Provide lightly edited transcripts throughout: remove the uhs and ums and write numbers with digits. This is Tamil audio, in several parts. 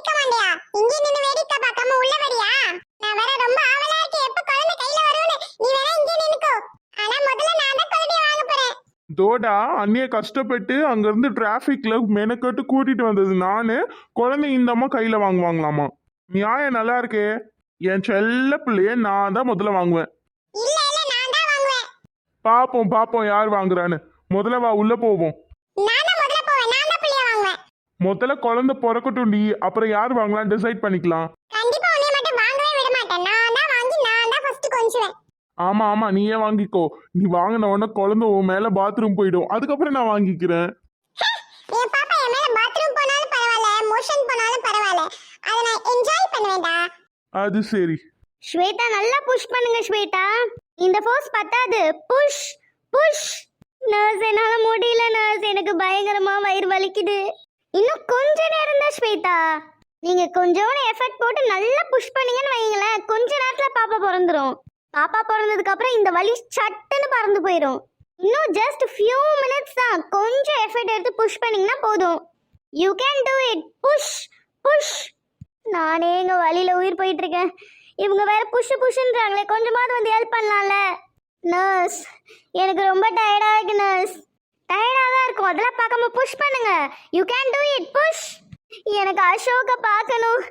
வேடிக்கை மாண்டியா? இங்க நின்னு வேடிக்கை பார்க்காம உள்ள வரியா? நான் வேற ரொம்ப ஆவலா இருக்கேன், எப்ப குழந்தை கையில வரும்னு. நீ வேற இங்க நின்னுக்கோ. ஆனா முதல்ல நான் தான் குழந்தைய வாங்க போறேன். தோடா அண்ணிய கஷ்டப்பட்டு அங்கிருந்து டிராபிக்ல மெனக்கட்டு கூட்டிட்டு வந்தது நானு. குழந்தை இந்த அம்மா கையில வாங்குவாங்களாமா? நியாயம் நல்லா இருக்கே. என் செல்ல பிள்ளைய நான் தான் முதல்ல வாங்குவேன். இல்ல இல்ல, நான் தான் வாங்குவேன். பாப்போம் பாப்போம் யார் வாங்குறான்னு. முதல்ல வா உள்ள போவோம். நான் தான் முதல்ல போவேன், நான் தான் பிள்ளைய வாங்குவேன். முதல்ல குழந்தை பிறக்கட்டும்டி, அப்புறம் யார் வாங்கலாம் டிசைட் பண்ணிக்கலாம். கண்டிப்பா உன்னை மட்டும் வாங்கவே விட மாட்டேன். நான் தான் வாங்கி நான் தான் ஃபர்ஸ்ட் கொஞ்சுவேன். ஆமா ஆமா நீயே வாங்கிக்கோ. நீ வாங்கின உடனே குழந்தை உன் மேல பாத்ரூம் போயிடும், அதுக்கப்புறம் நான் வாங்கிக்கிறேன். என் பாப்பா என் மேல பாத்ரூம் போனாலும் பரவாயில்ல, மோஷன் போனாலும் பரவாயில்ல, அதை நான் என்ஜாய் பண்ணுவேன்டா. அது சரி. ஸ்வேதா நல்லா புஷ் பண்ணுங்க ஸ்வேதா. இந்த ஃபோர்ஸ் பத்தாது. Push push. நர்ஸ் என்னால முடியல நர்ஸ், எனக்கு பயங்கரமா வயிறு வலிக்குது. இன்னும் கொஞ்ச நேரம் தான் ஸ்வேதா. நீங்க கொஞ்சோட எஃபர்ட் போட்டு நல்லா புஷ் பண்ணீங்கன்னு வைங்களேன், கொஞ்ச நேரத்துல பாப்பா பிறந்துரும். பாப்பா பிறந்ததுக்கு அப்புறம் இந்த வலி சட்டுன்னு பறந்து போயிடும். இன்னும் ஜஸ்ட் ஃபியூ மினிட்ஸ் தான். கொஞ்சம் எஃபர்ட் எடுத்து புஷ் பண்ணீங்கன்னா போதும். You can do it. Push push. நானே எங்க வலியில உயிர் போயிட்டு இருக்கேன். இவங்க வேற புஷ் புஷ்ன்றாங்களே, கொஞ்சமாவது வந்து ஹெல்ப் பண்ணலாம்ல. நர்ஸ் எனக்கு ரொம்ப டயர்டா இருக்கு நர்ஸ். டயர்டா தான் இருக்கும், அதெல்லாம் பார்க்காம புஷ் பண்ணுங்க. You can do it. Push. எனக்கு அசோக்கை பார்க்கணும்.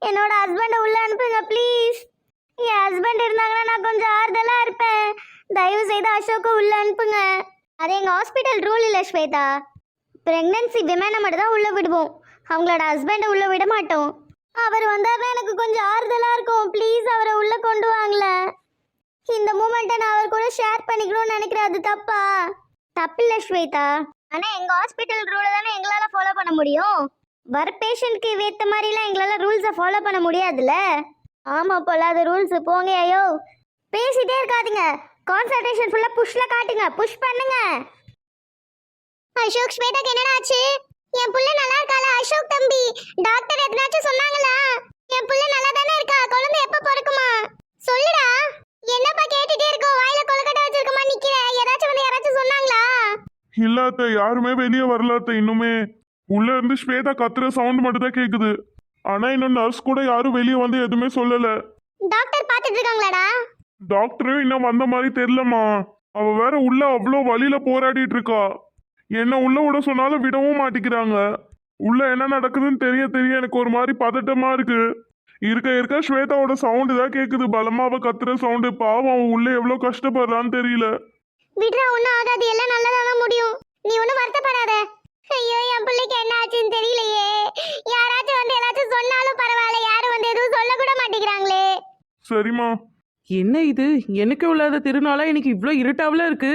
என்னோட ஹஸ்பண்டை உள்ள அனுப்புங்க ப்ளீஸ். என் ஹஸ்பண்ட் இருந்தாங்கன்னா நான் கொஞ்சம் ஆறுதலா இருப்பேன். தயவு செய்து அசோக்கை உள்ள அனுப்புங்க. அது எங்க ஹாஸ்பிட்டல் ரூல் இல்லை ஸ்வேதா. பிரெக்னன்சி விமனை மட்டும் தான் உள்ள விடுவோம், அவங்களோட ஹஸ்பண்டை உள்ள விட மாட்டோம். அவர் வந்தாருன்னா எனக்கு கொஞ்சம் ஆறுதலா இருக்கும். ப்ளீஸ் அவரை உள்ள கொண்டு வாங்கல. இந்த மூமெண்ட்டை நான் அவர் கூட ஷேர் பண்ணிக்கணும்னு நினைக்கிறேன். அது தப்பா? தப்பில்லை ஸ்வேதா, ஆனா எங்க ஹாஸ்பிட்டல் ரூலை தானே எங்களால ஃபாலோ பண்ண முடியும். வர பேஷண்ட்க்கு ஏற்ற மாதிரிலாம் எங்களால ரூல்ஸை ஃபாலோ பண்ண முடியாதுல்ல. ஆமா பொல்லாத ரூல்ஸ். போங்க ஐயோ, பேசிட்டே இருக்காதீங்க. கான்சன்ட்ரேஷன் ஃபுல்லா புஷ்ல காட்டுங்க. புஷ் பண்ணுங்க. அசோக், ஸ்வேதாக்கு என்னடா ஆச்சு? என் புள்ள நல்லா இருக்காளா? அசோக் தம்பி, டாக்டர் எதனாச்சும் சொன்னாங்களா? என் புள்ள நல்லா தானே இருக்கா? குழந்தை எப்ப பிறக்குமா? சொல்லுடா. என்னப்பா கேட்டுட்டே இருக்கோ? வாயில கொலக்கட்டை வச்சிருக்கமா நிக்கிற? யாராச்சும் வந்து யாராச்சும் சொன்னாங்களா? இல்லாத யாருமே வெளியே வரலாத்த. இன்னுமே உள்ள இருந்து ஸ்வேதா கத்துற சவுண்ட் மட்டும் தான் கேக்குது. ஆனா இன்னும் நர்ஸ் கூட யாரும் வெளியே வந்து எதுவுமே சொல்லல. டாக்டர் பாத்துட்டு இருக்காங்களாடா? டாக்டரும் இன்னும் வந்த மாதிரி தெரியலம்மா. அவ வேற உள்ள அவ்வளோ வழியில போராடிட்டு இருக்கா. என்ன உள்ள விட சொன்னாலும் விடவும் மாட்டிக்கிறாங்க. உள்ள என்ன நடக்குதுன்னு தெரிய தெரிய எனக்கு ஒரு மாதிரி பதட்டமா இருக்கு. இருக்க இருக்க ஸ்வேதாவோட சவுண்டு தான் கேக்குது, பலமா அவ கத்துற சவுண்டு. பாவம் அவன் உள்ள எவ்வளவு கஷ்டப்படுறான்னு தெரியல. விட்றா, ஒன்னும் ஆகாது, எல்லாம் நல்லதான முடியும். நீ ஒன்னும் வருத்தப்படாத. ஐயோ, என் பிள்ளைக்கு என்ன ஆச்சுன்னு தெரியலையே. யாராச்சும் வந்து ஏதாச்சும் சொன்னாலும் பரவாயில்ல, யாரும் வந்து எதுவும் சொல்ல கூட மாட்டேங்கிறாங்களே. சரிம்மா. என்ன இது, எனக்கு உள்ளாத திருநாளா இன்னைக்கு இவ்வளோ இருட்டாவில் இருக்கு.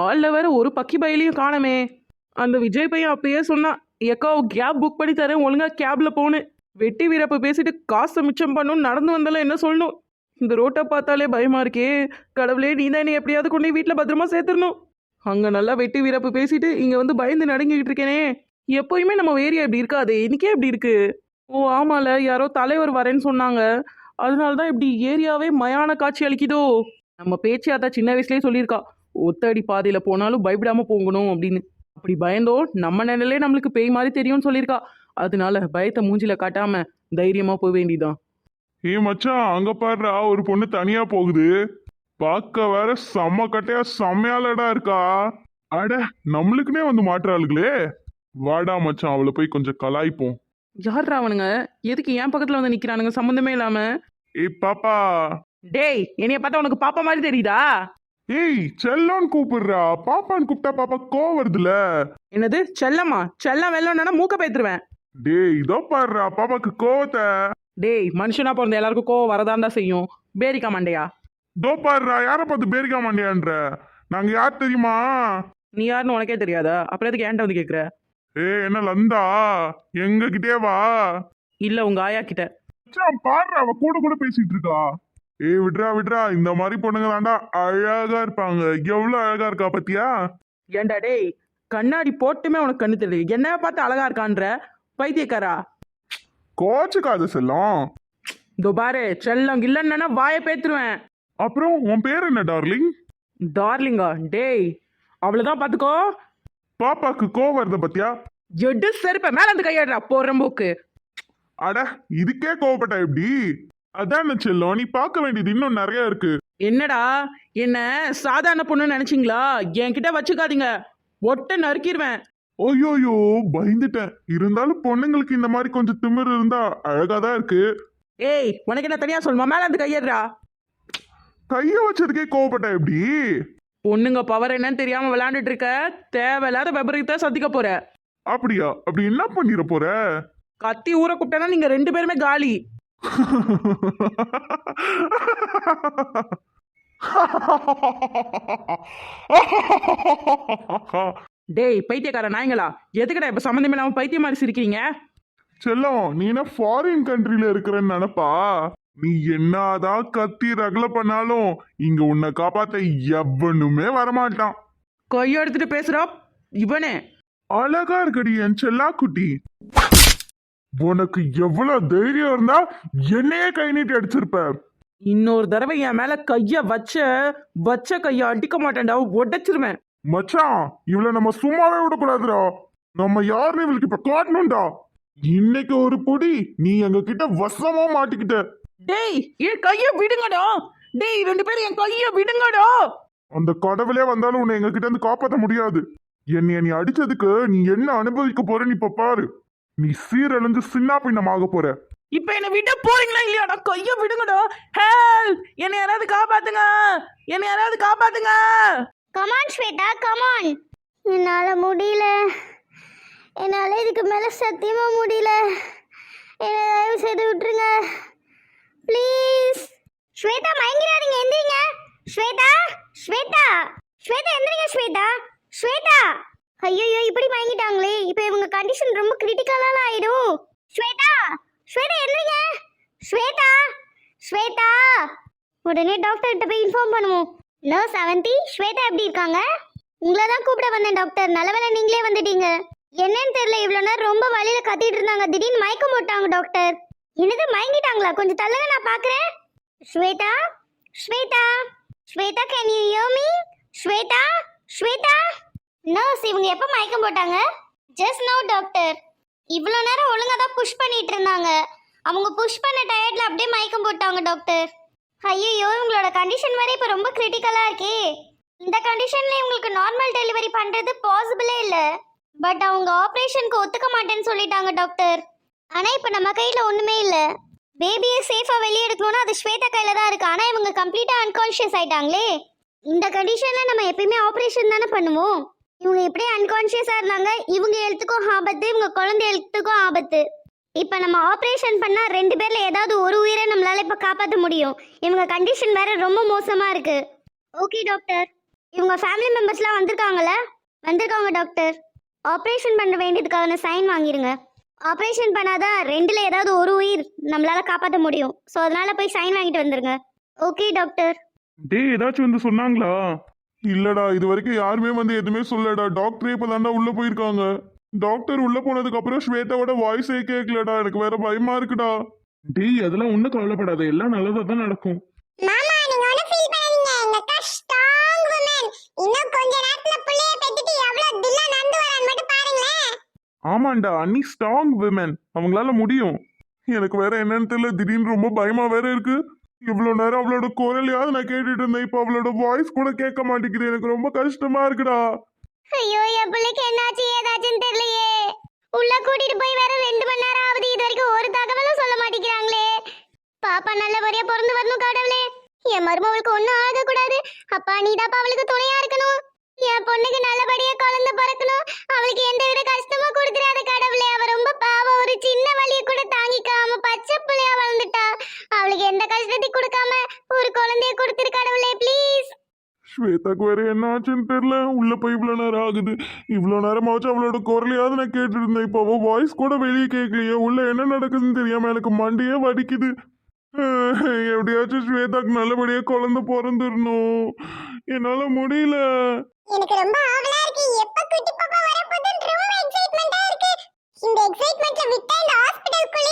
ஆள்ல வேற ஒரு பக்கி பயிலையும் காணமே. அந்த விஜய் பையன் அப்பயே சொன்னான், எக்கா கேப் புக் பண்ணி தரேன், ஒழுங்கா கேப்ல போனேன். வெட்டி வீரப்ப பேசிட்டு காசை மிச்சம் பண்ணணும், நடந்து வந்தாலும் என்ன சொல்லணும். இந்த ரோட்டை பார்த்தாலே பயமா இருக்கே. கடவுளே, நீ தான் என்னை எப்படியாவது கொண்டு போய் வீட்டில் பத்திரமா சேர்த்துடணும். அங்கே நல்லா வெட்டி வீரப்பு பேசிட்டு இங்கே வந்து பயந்து நடுங்கிக்கிட்டு இருக்கேனே. எப்போயுமே நம்ம ஏரியா இப்படி இருக்காது, இன்னைக்கே இப்படி இருக்கு. ஓ ஆமால, யாரோ தலைவர் வரேன்னு சொன்னாங்க, அதனால தான் இப்படி ஏரியாவே மயான காட்சி அளிக்குதோ. நம்ம பேச்சியாத்தா சின்ன வயசுலேயே சொல்லியிருக்கா, ஒத்தடி பாதையில் போனாலும் பயப்படாம போகணும் அப்படின்னு. அப்படி பயந்தோ நம்ம நிலையிலே நம்மளுக்கு பேய் மாதிரி தெரியும்னு சொல்லியிருக்கா. அதனால பயத்தை மூஞ்சில காட்டாம தைரியமா போக வேண்டியதான். மச்சான், அங்க பாருடா, ஒரு பொண்ணு தனியா போகுது. பார்க்க வேற செம்ம கட்டையா செம்மையாலடா இருக்கா. அட, நம்மளுக்குனே வந்து மாட்டுறாளுங்களே. வாடா மச்சான், அவளை போய் கொஞ்சம் கலாய்ப்போம். யார்ரா அவனுங்க? எதுக்கு என் பக்கத்துல வந்து நிக்கிறானுங்க சம்மந்தமே இல்லாம? ஏய் பாப்பா. டேய், என்னைய பார்த்தா உனக்கு பாப்பா மாதிரி தெரியுதா? ஏய், செல்லோன்னு கூப்பிடுறா. பாப்பான்னு கூப்பிட்டா பாப்பா கோவம் வருதுல. என்னது செல்லம்மா? செல்லம் வெள்ளம்னா மூக்க பேத்துருவேன். டேய், இதோ பாருடா பாப்பாக்கு கோவத்தை. டேய், மனுஷனா பிறந்த எல்லாருக்கும் கோவம் வரதான்டா செய்யும். பேரிக்கா மண்டையா? இதோ பாருடா, யாரை பார்த்து பேரிக்கா மாண்டியான்ற? நாங்க யார் தெரியுமா? நீ யாருன்னு உனக்கே தெரியாதா? அப்புறம் எதுக்கு ஏன்ட்ட வந்து கேக்குற? என்ன லந்தா, எங்க கிட்டே வா. இல்ல உங்க ஆயா கிட்ட. பாடுறா, அவ கூட கூட பேசிட்டு இருக்கா. விட்றா விட்றா, இந்த மாதிரி பொண்ணுங்க தாண்டா அழகா இருப்பாங்க. எவ்வளவு அழகா இருக்கா பத்தியா? ஏண்டா டேய், கண்ணாடி போட்டுமே உனக்கு கண்ணு தெரியல, என்ன பார்த்து அழகா இருக்கான்ற பைத்தியக்காரா. கோச்சுக்காத செல்லம். இதோ பாரு, செல்லம் இல்லைன்னா வாயை பேத்துருவேன். அப்புறம் உன் பேர் என்ன டார்லிங்? டார்லிங்கா? டேய், அவ்வளவுதான் பாத்துக்கோ. பாப்பாக்கு கோவம் வருத பத்தியா? எடு செருப்ப மேல இருந்து கையாடுறா போறம்போக்கு. அட இதுக்கே கோவப்பட்ட எப்படி? அதான் செல்லம், நீ பார்க்க வேண்டியது இன்னும் நிறைய இருக்கு. என்னடா என்ன சாதாரண பொண்ணு நினைச்சீங்களா? என்கிட்ட வச்சுக்காதீங்க, ஒட்ட நறுக்கிடுவேன். ஓயோயோ பயந்துட்டேன். இருந்தாலும் பொண்ணுங்களுக்கு இந்த மாதிரி கொஞ்சம் திமிரு இருந்தா அழகாதான் இருக்கு. ஏய், உனக்கு என்ன தனியா சொல்லுமா? மேல அந்த கையேறா. கைய வச்சதுக்கே கோவப்பட்ட எப்படி? பொண்ணுங்க பவர் என்னன்னு தெரியாம விளையாண்டுட்டு இருக்க. தேவையில்லாத விபரீதத்தை சந்திக்க போற. அப்படியா? அப்படி என்ன பண்ணிட போற? கத்தி ஊற கூப்பிட்டனா நீங்க 2 பேருமே காலி. டேய் பைத்தியக்கார நாய்ங்களா, எதுக்குடா இப்ப சம்மந்தமே இல்லாம பைத்தியம் மாதிரி சிரிக்கிறீங்க? செல்லம், நீ என்ன ஃபாரின் கண்ட்ரில இருக்கிறன்னு நினைப்பா? நீ என்னதான் கத்தி ரகல பண்ணாலும் இங்க உன்னை காப்பாத்த எவனுமே வரமாட்டான். கையை எடுத்துட்டு பேசுறா இவனே. அழகா இருக்கடி என் செல்லா குட்டி. உனக்கு எவ்வளவு தைரியம் இருந்தா என்னையே கை நீட்டி அடிச்சிருப்ப. இன்னொரு தடவை என் மேல கைய வச்ச கைய அடிக்க மாட்டேன்டா, உடைச்சிருவேன். மச்சான், இவள நம்ம சும்மாவே விடக்கூடாதுடா. நம்ம யாருன்னு இவளுக்கு இப்ப காட்டணும்டா. இன்னைக்கு ஒரு பொடி நீ எங்க கிட்ட வசமா மாட்டிக்கிட்ட. டேய் என் கைய விடுங்கடா. டேய் 2 பேரும் என் கைய விடுங்கடா. அந்த கடவுளே வந்தாலும் உன்னை எங்க கிட்ட இருந்து காப்பாற்ற முடியாது. என்னைய நீ அடிச்சதுக்கு நீ என்ன அனுபவிக்க போறன்னு இப்ப பாரு. நீ சீரழிஞ்சு சின்ன பின்னமாக போற. இப்ப என்ன விட போறீங்களா இல்லையாடா? கைய விடுங்கடா. ஹெல்ப், என்னை யாராவது காப்பாத்துங்க, என்னை யாராவது காப்பாத்துங்க. Come on Shweta, come on. என்னால முடியல, என்னால இதுக்கு மேல சத்தியமா முடியல. என்ன தயவு செய்து விட்டுருங்க ப்ளீஸ். ஸ்வேதா மயங்கிறாதீங்க, எந்திரிங்க. ஸ்வேதா, ஸ்வேதா, ஸ்வேதா எந்திரிங்க. ஸ்வேதா, ஸ்வேதா. ஐயோ இப்படி மயங்கிட்டாங்களே, இப்போ இவங்க கண்டிஷன் ரொம்ப கிரிட்டிக்கலால ஆயிடும். ஸ்வேதா, ஸ்வேதா எந்திரிங்க. ஸ்வேதா, ஸ்வேதா. உடனே டாக்டர் கிட்ட போய் இன்ஃபார்ம் பண்ணுவோம். நர்ஸ் அவந்தி, ஸ்வேதா எப்படி இருக்காங்க? உங்களை தான் கூப்பிட வந்தேன் டாக்டர். நல்லவேளை நீங்களே வந்துட்டீங்க. என்னன்னு தெரியல, இவ்வளோ நேரம் ரொம்ப வழியில கத்திட்டு இருந்தாங்க, திடீர்னு மயக்கம் போட்டாங்க டாக்டர். என்னது மயங்கிட்டாங்களா? கொஞ்சம் தள்ளுங்க, நான் பார்க்குறேன். Shweta, Shweta, Shweta can you hear me? Shweta, Shweta. Nurse, இவங்க எப்போ மயக்கம் போட்டாங்க? Just now doctor. இவ்வளோ நேரம் ஒழுங்காக தான் புஷ் பண்ணிட்டு இருந்தாங்க. அவங்க புஷ் பண்ண டயர்ட்ல அப்படியே மயக்கம் போட்டாங்க டாக்டர். ஐயோ, உங்களோட கண்டிஷன் வேற இப்போ ரொம்ப கிரிட்டிக்கலாக இருக்கே. இந்த கண்டிஷன்ல உங்களுக்கு நார்மல் டெலிவரி பண்ணுறது பாசிபிளே இல்லை. பட் அவங்க ஆப்ரேஷனுக்கு ஒத்துக்க மாட்டேன்னு சொல்லிட்டாங்க டாக்டர். ஆனால் இப்போ நம்ம கையில் ஒன்றுமே இல்லை. பேபியை சேஃபாக வெளியே எடுக்கணும்னா அது ஸ்வேதா கையில் தான் இருக்கு. ஆனால் இவங்க கம்ப்ளீட்டாக அன்கான்ஷியஸ் ஆயிட்டாங்களே. இந்த கண்டிஷனில் நம்ம எப்பயுமே ஆப்ரேஷன் தானே பண்ணுவோம். இவங்க இப்படியே அன்கான்ஷியஸாக இருந்தாங்க. இவங்க ஹெல்த்துக்கும் ஆபத்து, இவங்க குழந்தை ஹெல்த்துக்கும் ஆபத்து. இப்போ நம்ம ஆப்ரேஷன் பண்ணால் 2 பேரில் ஏதாவது ஒரு உயிரை நம்மளால இப்போ காப்பாற்ற முடியும். இவங்க கண்டிஷன் வேற ரொம்ப மோசமாக இருக்கு. ஓகே டாக்டர், இவங்க ஃபேமிலி மெம்பர்ஸ்லாம் வந்திருக்காங்களா? வந்திருக்காங்க டாக்டர். ஆப்ரேஷன் பண்ண வேண்டியதுக்கான சைன் வாங்கிருங்க. ஆப்ரேஷன் பண்ணாதான் 2ல் ஏதாவது ஒரு உயிர் நம்மளால காப்பாற்ற முடியும். ஸோ அதனால போய் சைன் வாங்கிட்டு வந்துருங்க. Okay doctor. டேய், ஏதாச்சும் வந்து சொன்னாங்களா? இல்லடா, இது வரைக்கும் யாருமே வந்து எதுவுமே சொல்லடா. டாக்டரே இப்பதான்டா உள்ள போயிருக்காங்க. டாக்டர் உள்ள போனதுக்கு அப்புறம் ஸ்வேதாவோட வாய்ஸே கேட்கலடா. எனக்கு வேற பயமா இருக்குடா. டேய், அதெல்லாம் ஒன்றும் கவலைப்படாத, எல்லாம் நல்லதா தான் நடக்கும். மாமா, நீங்க ஒண்ணு ஃபீல் பண்ணாதீங்க. எங்க அக்கா ஸ்ட்ராங் வுமன். இன்னும் கொஞ்ச நேரத்துல புள்ளைய பெத்திட்டு எவ்வளவு தில்லா நடந்து வரான்னு மட்டும் பாருங்களேன். ஆமாண்டா, அன்னி ஸ்ட்ராங் விமன், அவங்களால முடியும். எனக்கு வேற என்னன்னு தெரியல, திடீர்னு ரொம்ப பயமா வேற இருக்கு. இவ்வளவு நேரம் அவளோட குரலையாவது நான் கேட்டுட்டு இருந்தேன். இப்போ அவளோட வாய்ஸ் கூட கேட்க மாட்டேங்குது. எனக்கு ரொம்ப கஷ்டமா இருக்குடா. ஐயோ, என் பிள்ளைக்கு என்னாச்சு ஏதாச்சுன்னு தெரியலையே. உள்ள கூட்டிட்டு போய் வேற 2 மணி நேரம் ஆகுது. இது வரைக்கும் ஒரு தகவலும் சொல்ல மாட்டேங்கிறாங்களே. பாப்பா நல்லபடியா பிறந்து வரணும் கடவுளே. என் மருமவளுக்கு ஒன்றும் ஆகக்கூடாது. அப்பா நீதாப்பா அவளுக்கு துணையா இருக்கணும். என் பொண்ணுக்கு நல்லபடியா குழந்தை பிறக்கணும். அவளுக்கு எந்த வித கஷ்டமும் கொடுத்துறாத கடவுளே. அவ ரொம்ப பாவம், ஒரு சின்ன வலிய கூட தாங்கிக்காம பச்சை பிள்ளையா வளர்ந்துட்டா. அவளுக்கு எந்த கஷ்டத்தையும் கொடுக்காம ஒரு குழந்தைய கொடுத்துரு கடவுளே, ப்ளீஸ். ஸ்வேதாக்கு வேற என்ன ஆச்சுன்னு தெரியல. உள்ள போய் இவ்வளவு நேரம் ஆகுது. இவ்வளவு நேரமாச்சு அவளோட குரலையாவது நான் கேட்டுட்டு இருந்தேன். இப்போ அவ வாய்ஸ் கூட வெளியே கேட்கலையே. உள்ள என்ன நடக்குதுன்னு தெரியாம எனக்கு மண்டையே வலிக்குது. எப்படியாச்சும் ஸ்வேதாக்கு நல்லபடியா குழந்தை பிறந்துடணும். என்னால முடியல. எனக்கு ரொம்ப ஆவலா இருக்கு. எப்ப குட்டி பாப்பா வர போகுதுன்னு ரொம்ப எக்ஸைட்மெண்டா இருக்கு. இந்த எக்ஸைட்மெண்ட்ல விட்டா இந்த ஹாஸ்பிடலுக்குள்ள